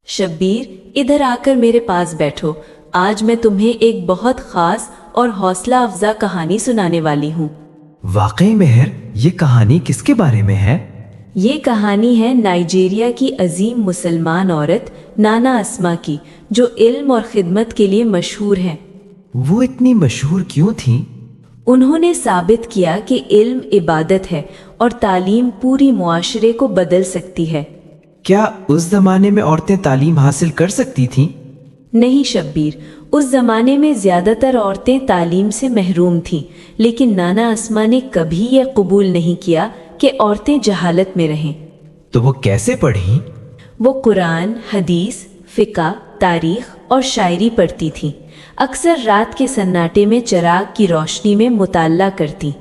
शब्बीर, इधर आकर मेरे पास बैठो। आज मैं तुम्हें एक बहुत खास और हौसला अफजा कहानी सुनाने वाली हूँ। वाकई मेहर, ये कहानी किसके बारे में है? ये कहानी है नाइजीरिया की अजीम मुसलमान औरत नाना अस्मा की, जो इल्म और खिदमत के लिए मशहूर हैं। वो इतनी मशहूर क्यों थी? उन्होंने साबित किया कि इल्म इबादत है और तालीम पूरी मुआशरे को बदल सकती है। क्या उस जमाने में औरतें तालीम हासिल कर सकती थीं? नहीं शब्बीर, उस जमाने में ज्यादातर औरतें तालीम से महरूम थीं, लेकिन नाना अस्मा ने कभी यह कबूल नहीं किया कि औरतें जहालत में रहें। तो वो कैसे पढ़ीं? वो कुरान, हदीस, फिका, तारीख और शायरी पढ़ती थीं। अक्सर रात के सन्नाटे में चिराग की रोशनी में मुताल्ला करती।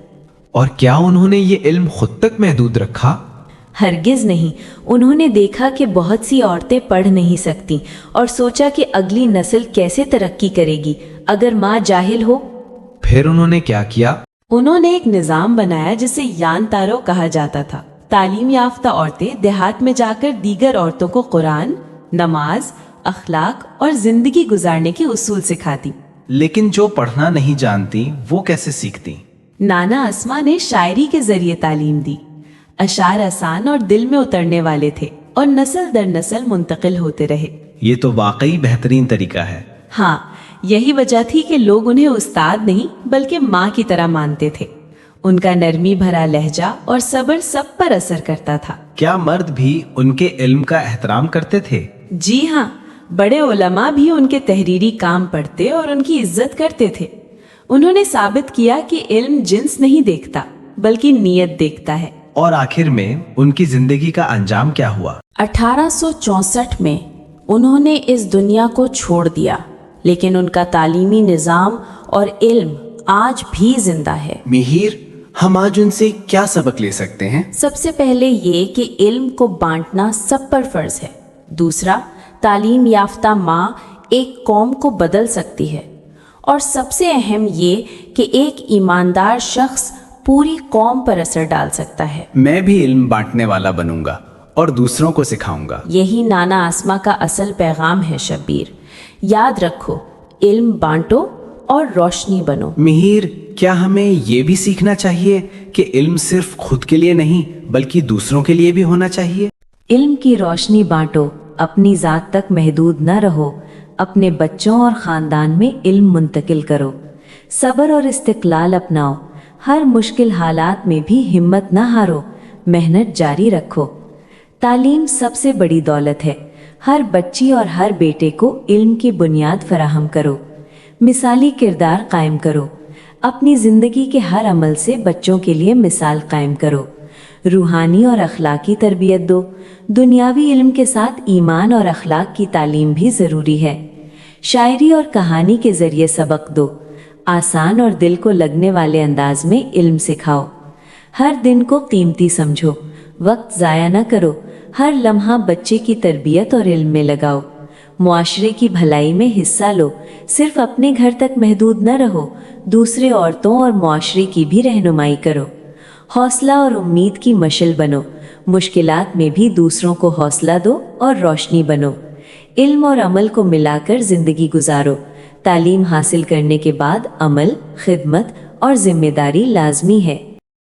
और क्या उन्होंने ये इल्म खुद तक महदूद रखा? हरगिज नहीं। उन्होंने देखा कि बहुत सी औरतें पढ़ नहीं सकती और सोचा कि अगली नस्ल कैसे तरक्की करेगी अगर माँ जाहिल हो। फिर उन्होंने क्या किया? उन्होंने एक निज़ाम बनाया जिसे यान तारो कहा जाता था। तालीम याफ्ता औरतें देहात में जाकर दीगर औरतों को कुरान, नमाज, अखलाक और जिंदगी गुजारने के उसूल सिखाती। लेकिन जो पढ़ना नहीं जानती वो कैसे सीखती? नाना अस्मा ने शायरी के जरिए तालीम दी। अशार आसान और दिल में उतरने वाले थे और नस्ल दर नस्ल मुंतकिल होते रहे। ये तो वाकई बेहतरीन तरीका है। हाँ, यही वजह थी कि लोग उन्हें उस्ताद नहीं बल्कि माँ की तरह मानते थे। उनका नरमी भरा लहजा और सब्र सब पर असर करता था। क्या मर्द भी उनके इल्म का एहतराम करते थे? जी हाँ, बड़े उलमा भी उनके तहरीरी काम पढ़ते और उनकी इज्जत करते थे। उन्होंने साबित किया कि इल्म जिन्स नहीं देखता बल्कि नीयत देखता है। और आखिर में उनकी जिंदगी का अंजाम क्या हुआ? 1864 में उन्होंने इस दुनिया को छोड़ दिया, लेकिन उनका तालीमी निज़ाम और इल्म आज भी जिंदा है। मिहिर, हम आज उनसे क्या सबक ले सकते हैं? सबसे पहले ये कि इल्म को बांटना सब पर फर्ज है। दूसरा, तालीम याफ्ता माँ एक कौम को बदल सकती है। और सबसे अहम ये कि एक ईमानदार शख्स पूरी कौम पर असर डाल सकता है। मैं भी इल्म बांटने वाला बनूंगा और दूसरों को सिखाऊंगा। यही नाना अस्मा का असल पैगाम है शब्बीर। याद रखो, इल्म बांटो और रोशनी बनो। मिहिर, क्या हमें ये भी सीखना चाहिए कि इल्म सिर्फ खुद के लिए नहीं बल्कि दूसरों के लिए भी होना चाहिए? इल्म की रोशनी बांटो, अपनी ज़ात तक महदूद न रहो, अपने बच्चों और ख़ानदान में इल्म मुंतकिल करो। सब्र और इस्तिक़लाल अपनाओ। हर मुश्किल हालात में भी हिम्मत न हारो, मेहनत जारी रखो। तालीम सबसे बड़ी दौलत है। हर बच्ची और हर बेटे को इल्म की बुनियाद फराहम करो। मिसाली किरदार कायम करो। अपनी ज़िंदगी के हर अमल से बच्चों के लिए मिसाल कायम करो। रूहानी और अखलाकी तरबियत दो। दुनियावी इल्म के साथ ईमान और अखलाक की तालीम भी ज़रूरी है। शायरी और कहानी के ज़रिए सबक दो। आसान और दिल को लगने वाले अंदाज में इल्म सिखाओ। हर दिन को कीमती समझो, वक्त ज़ाया न करो। हर लम्हा बच्चे की तरबियत और इल्म में लगाओ। मुआशरे की भलाई में हिस्सा लो। सिर्फ अपने घर तक महदूद न रहो, दूसरे औरतों और मुआशरे की भी रहनुमाई करो। हौसला और उम्मीद की मशल बनो। मुश्किलात में भी दूसरों को हौसला दो और रोशनी बनो। इल्म और अमल को मिलाकर ज़िंदगी गुजारो। तालीम हासिल करने के बाद अमल, खिदमत और जिम्मेदारी लाजमी है।